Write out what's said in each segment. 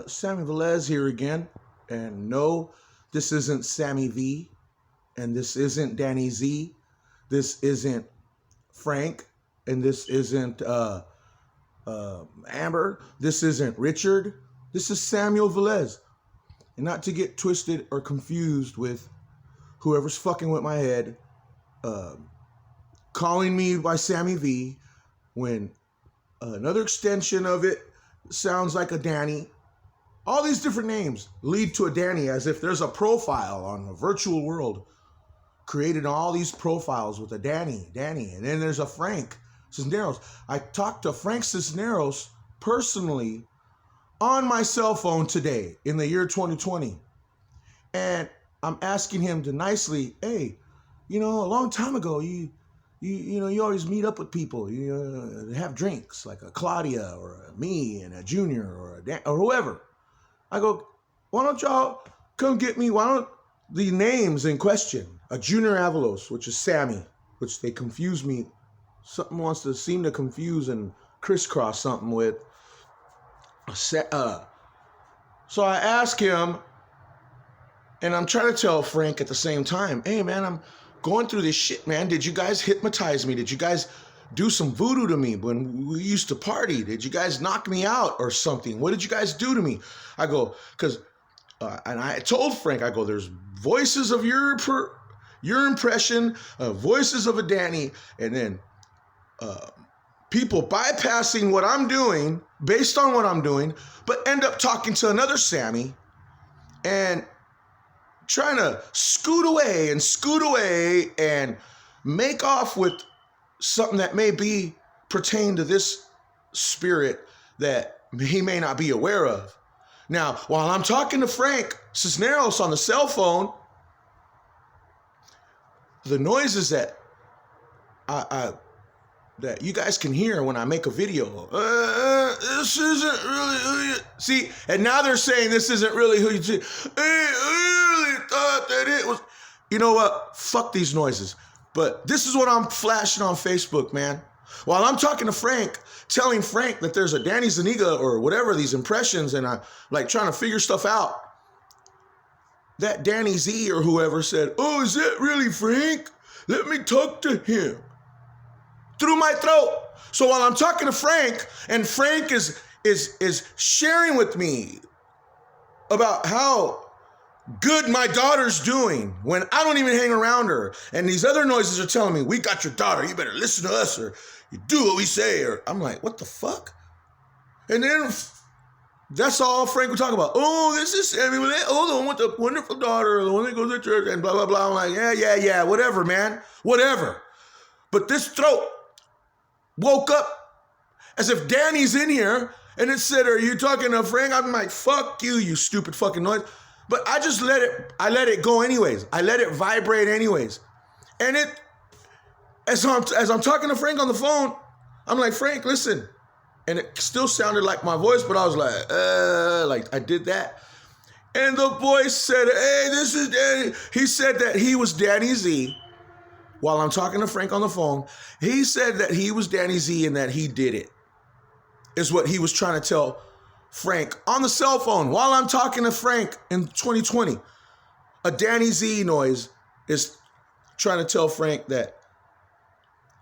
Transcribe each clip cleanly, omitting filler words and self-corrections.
Sammy Velez here again. And no, this isn't Sammy V. And this isn't Danny Z. This isn't Frank. And this isn't Amber. This isn't Richard. This is Samuel Velez. And not to get twisted or confused with whoever's fucking with my head, uh, calling me by Sammy V when another extension of it sounds like a Danny. All these different names lead to a Danny, as if there's a profile on a virtual world created all these profiles with a Danny, and then there's a Frank Cisneros. I talked to Frank Cisneros personally on my cell phone today in the year 2020. And I'm asking him to nicely, hey, a long time ago, you always meet up with people, have drinks like a Claudia or a me and a Junior or a Dan, or whoever. I go, why don't y'all come get me? Why don't the names in question, a Junior Avalos, which is Sammy, which they confuse me. Something wants to seem to confuse and crisscross something with. So I ask him, and I'm trying to tell Frank at the same time, hey man, I'm going through this shit, man. Did you guys hypnotize me? Did you guys do some voodoo to me when we used to party? Did you guys knock me out or something? What did you guys do to me? I go, because, and I told Frank, I go, there's voices of your impression, voices of a Danny, and then people bypassing what I'm doing based on what I'm doing, but end up talking to another Sammy and trying to scoot away and make off with something that may be pertain to this spirit that he may not be aware of. Now, while I'm talking to Frank Cisneros on the cell phone, the noises that that you guys can hear when I make a video, this isn't really who you see, and now they're saying this isn't really who you see. I really thought that it was. You know what? Fuck these noises. But this is what I'm flashing on Facebook, man. While I'm talking to Frank, telling Frank that there's a Danny Zuniga or whatever, these impressions, and I'm like trying to figure stuff out. That Danny Z or whoever said, oh, is that really Frank? Let me talk to him. Through my throat. So while I'm talking to Frank, and Frank is sharing with me about how good my daughter's doing when I don't even hang around her, and these other noises are telling me, we got your daughter, you better listen to us, or you do what we say, or I'm like, what the fuck? And then that's all Frank would talk about. Oh, this is Sammy, oh, the one with the wonderful daughter, the one that goes to church, and blah, blah, blah. I'm like, yeah, whatever, man, whatever. But this throat woke up as if Danny's in here, and it said, are you talking to Frank? I'm like, fuck you, you stupid fucking noise. But I just let it go anyways. I let it vibrate anyways. And it, as I'm talking to Frank on the phone, I'm like, Frank, listen. And it still sounded like my voice, but I was like I did that. And the voice said, hey, this is Danny. He said that he was Danny Z. While I'm talking to Frank on the phone, he said that he was Danny Z and that he did it. Is what he was trying to tell Frank on the cell phone while I'm talking to Frank in 2020. A Danny Z noise is trying to tell Frank that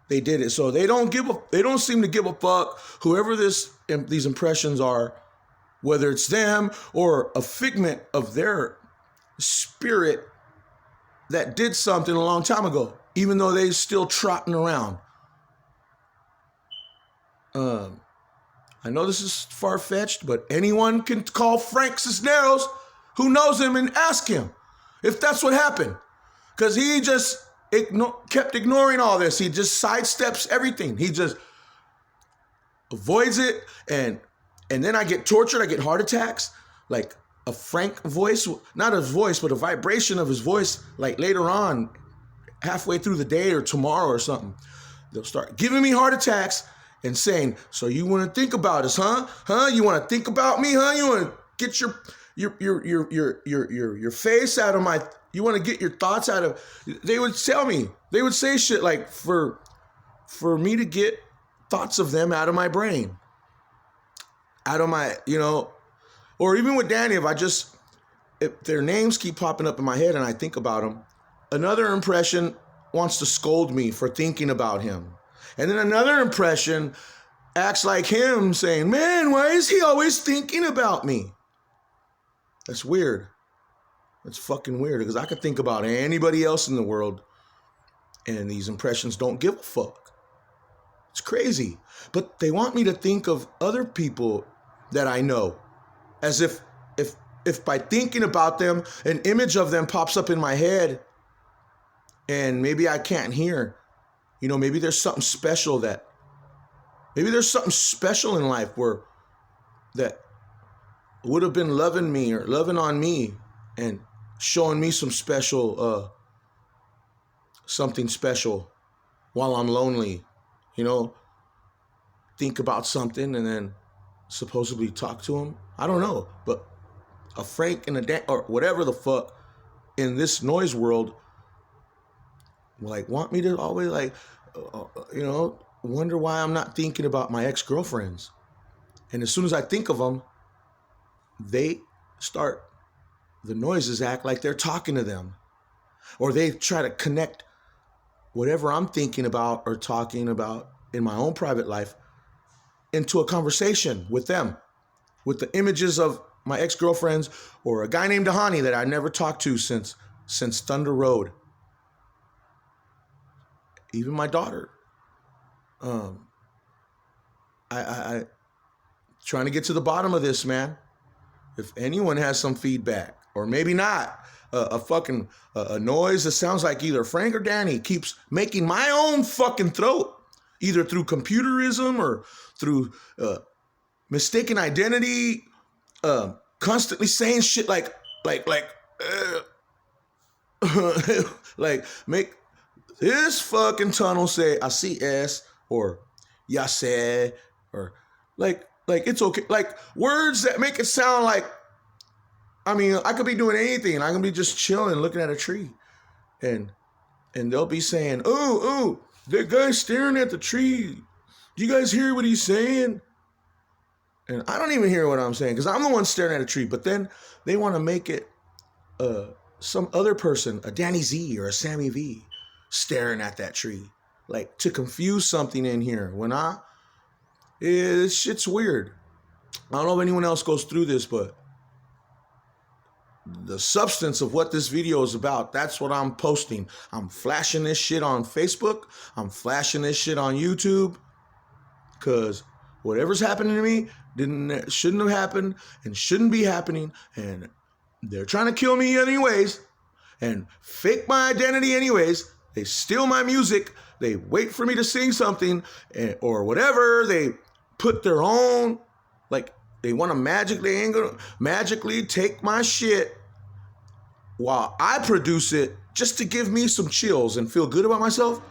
they did it. So they don't seem to give a fuck whoever these impressions are, whether it's them or a figment of their spirit that did something a long time ago, even though they're still trotting around. I know this is far-fetched, but anyone can call Frank Cisneros, who knows him, and ask him if that's what happened. Because he just kept ignoring all this. He just sidesteps everything. He just avoids it, and then I get tortured. I get heart attacks. Like a Frank voice, not his voice, but a vibration of his voice, like later on, halfway through the day or tomorrow or something. They'll start giving me heart attacks and saying, so you want to think about us, huh? You want to think about me, huh? You want to get your face out of my, you want to get your thoughts out of, they would tell me, they would say shit like for me to get thoughts of them out of my brain, out of my, Or even with Danny, if their names keep popping up in my head and I think about them, another impression wants to scold me for thinking about him. And then another impression acts like him saying, man, why is he always thinking about me? That's weird. That's fucking weird because I could think about anybody else in the world and these impressions don't give a fuck. It's crazy. But they want me to think of other people that I know as if by thinking about them, an image of them pops up in my head and maybe I can't hear. You know, maybe there's something special in life that would have been loving me or loving on me and showing me some special, something special while I'm lonely, you know, think about something and then supposedly talk to him. I don't know, but a Frank and a Dan or whatever the fuck in this noise world, like want me to always like, you know, wonder why I'm not thinking about my ex-girlfriends. And as soon as I think of them, the noises act like they're talking to them. Or they try to connect whatever I'm thinking about or talking about in my own private life into a conversation with them, with the images of my ex-girlfriends or a guy named Dahani that I never talked to since Thunder Road. Even my daughter. I trying to get to the bottom of this, man. If anyone has some feedback, or maybe not, a noise that sounds like either Frank or Danny keeps making my own fucking throat, either through computerism or through mistaken identity, constantly saying shit like make this fucking tunnel say I see S or ya said or like it's okay, like words that make it sound like, I mean, I could be doing anything. I can be just chilling, looking at a tree, and they'll be saying, "Oh, that guy's staring at the tree. Do you guys hear what he's saying?" And I don't even hear what I'm saying because I'm the one staring at a tree. But then they want to make it some other person, a Danny Z or a Sammy V, staring at that tree, like to confuse something in here. This shit's weird. I don't know if anyone else goes through this, but the substance of what this video is about, that's what I'm posting. I'm flashing this shit on Facebook. I'm flashing this shit on YouTube. Because whatever's happening to me shouldn't have happened and shouldn't be happening. And they're trying to kill me anyways and fake my identity anyways. They steal my music. They wait for me to sing something or whatever. They put their own, like, they want to magically take my shit while I produce it just to give me some chills and feel good about myself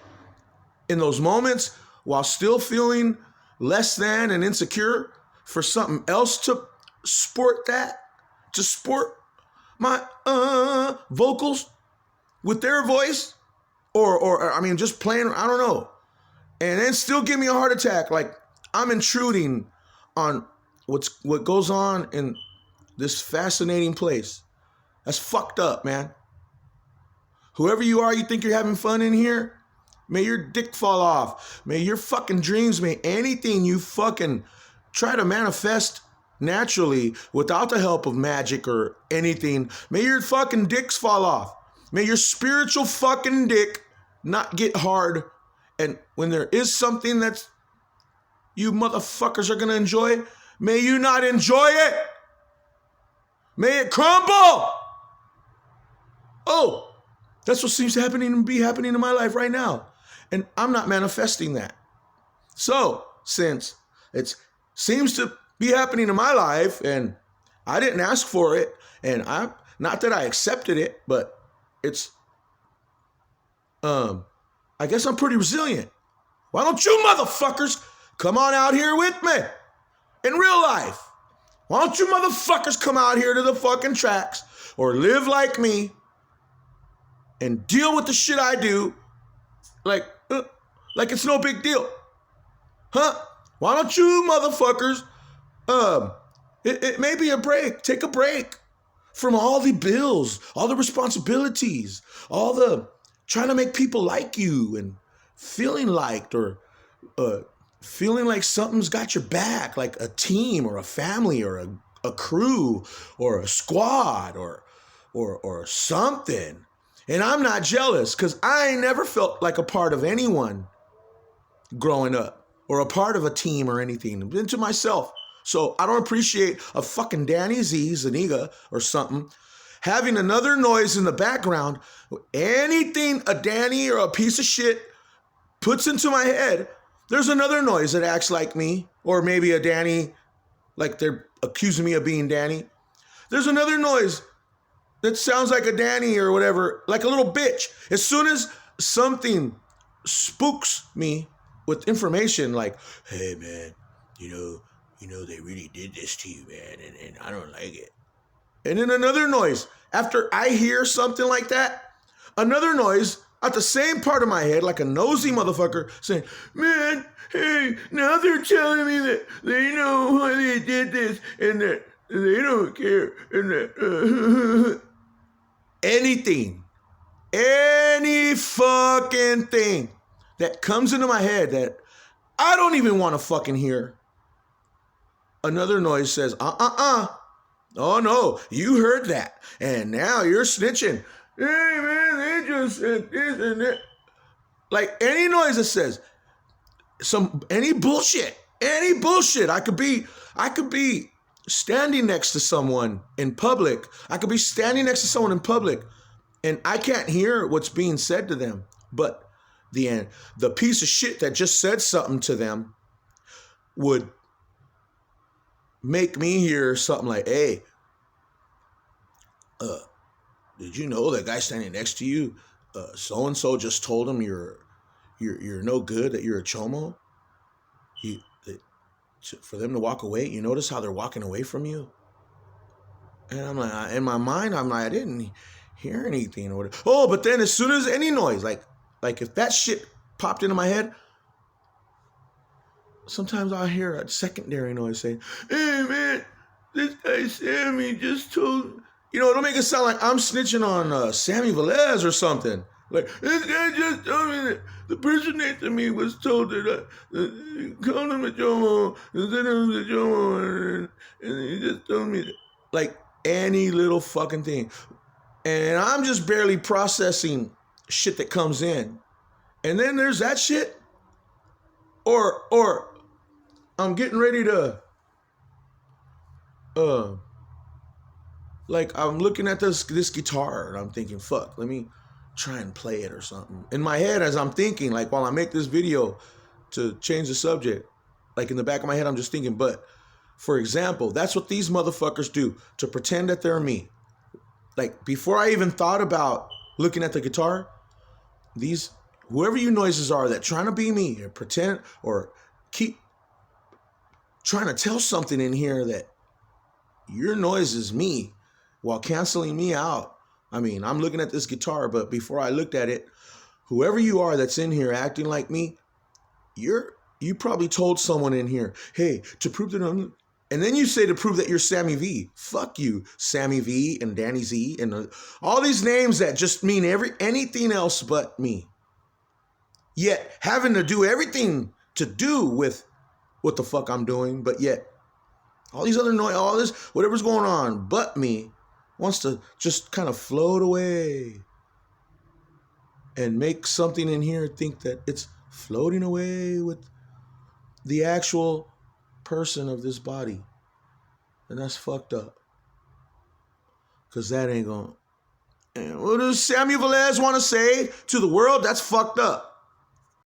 in those moments while still feeling less than and insecure for something else to sport my vocals with their voice or I mean, just playing, I don't know. And then still give me a heart attack. Like I'm intruding on what goes on in this fascinating place. That's fucked up, man. Whoever you are, you think you're having fun in here? May your dick fall off. May your fucking dreams, may anything you fucking try to manifest naturally without the help of magic or anything, may your fucking dicks fall off. May your spiritual fucking dick not get hard. And when there is something that's you motherfuckers are gonna enjoy, may you not enjoy it. May it crumble. Oh, that's what seems to be happening in my life right now. And I'm not manifesting that. So, since it seems to be happening in my life and I didn't ask for it, and I'm not that I accepted it, but it's, I guess I'm pretty resilient. Why don't you motherfuckers come on out here with me in real life? Why don't you motherfuckers come out here to the fucking tracks or live like me and deal with the shit I do like it's no big deal? Huh? Why don't you motherfuckers It may be a break. Take a break from all the bills, all the responsibilities, all the trying to make people like you and feeling liked or feeling like something's got your back, like a team or a family or a crew or a squad or something. And I'm not jealous because I ain't never felt like a part of anyone growing up or a part of a team or anything. I've been to myself. So I don't appreciate a fucking Danny Z, Zuniga or something having another noise in the background. Anything a Danny or a piece of shit puts into my head, there's another noise that acts like me, or maybe a Danny, like they're accusing me of being Danny. There's another noise that sounds like a Danny or whatever, like a little bitch. As soon as something spooks me with information like, hey man, you know, they really did this to you, man, and I don't like it. And then another noise. After I hear something like that, another noise at the same part of my head, like a nosy motherfucker, saying, man, hey, now they're telling me that they know why they did this and that they don't care and that anything, any fucking thing that comes into my head that I don't even want to fucking hear. Another noise says, oh no, you heard that. And now you're snitching. Hey man, they just said this and that. Like any noise that says any bullshit. I could be standing next to someone in public. I could be standing next to someone in public and I can't hear what's being said to them. But the piece of shit that just said something to them would make me hear something like, hey, did you know that guy standing next to you, so-and-so just told him you're no good, that you're a chomo? For them to walk away, you notice how they're walking away from you? And I'm like, in my mind, I'm like, I didn't hear anything. Or oh, but then as soon as any noise, like if that shit popped into my head, sometimes I'll hear a secondary noise saying, hey man, this guy Sammy just told, it'll make it sound like I'm snitching on Sammy Velez or something. Like, this guy just told me that the person next to me was told that called him a Jomo, instead of a Jomo, and he just told me that. Like any little fucking thing. And I'm just barely processing shit that comes in. And then there's that shit. Or I'm getting ready to, like I'm looking at this guitar and I'm thinking, fuck, let me try and play it or something. In my head, as I'm thinking, like while I make this video to change the subject, like in the back of my head, I'm just thinking, but for example, that's what these motherfuckers do to pretend that they're me. Like before I even thought about looking at the guitar, whoever you noises are that trying to be me or pretend or keep trying to tell something in here that your noise is me while canceling me out. I mean, I'm looking at this guitar, but before I looked at it, whoever you are that's in here acting like me, you probably told someone in here, hey, to prove that I'm, and then you say to prove that you're Sammy V. Fuck you, Sammy V and Danny Z and all these names that just mean anything else but me. Yet having to do everything to do with what the fuck I'm doing, but yet all these other noise, all this, whatever's going on but me wants to just kind of float away and make something in here think that it's floating away with the actual person of this body. And that's fucked up. Because that ain't gonna... And what does Samuel Velez want to say to the world? That's fucked up.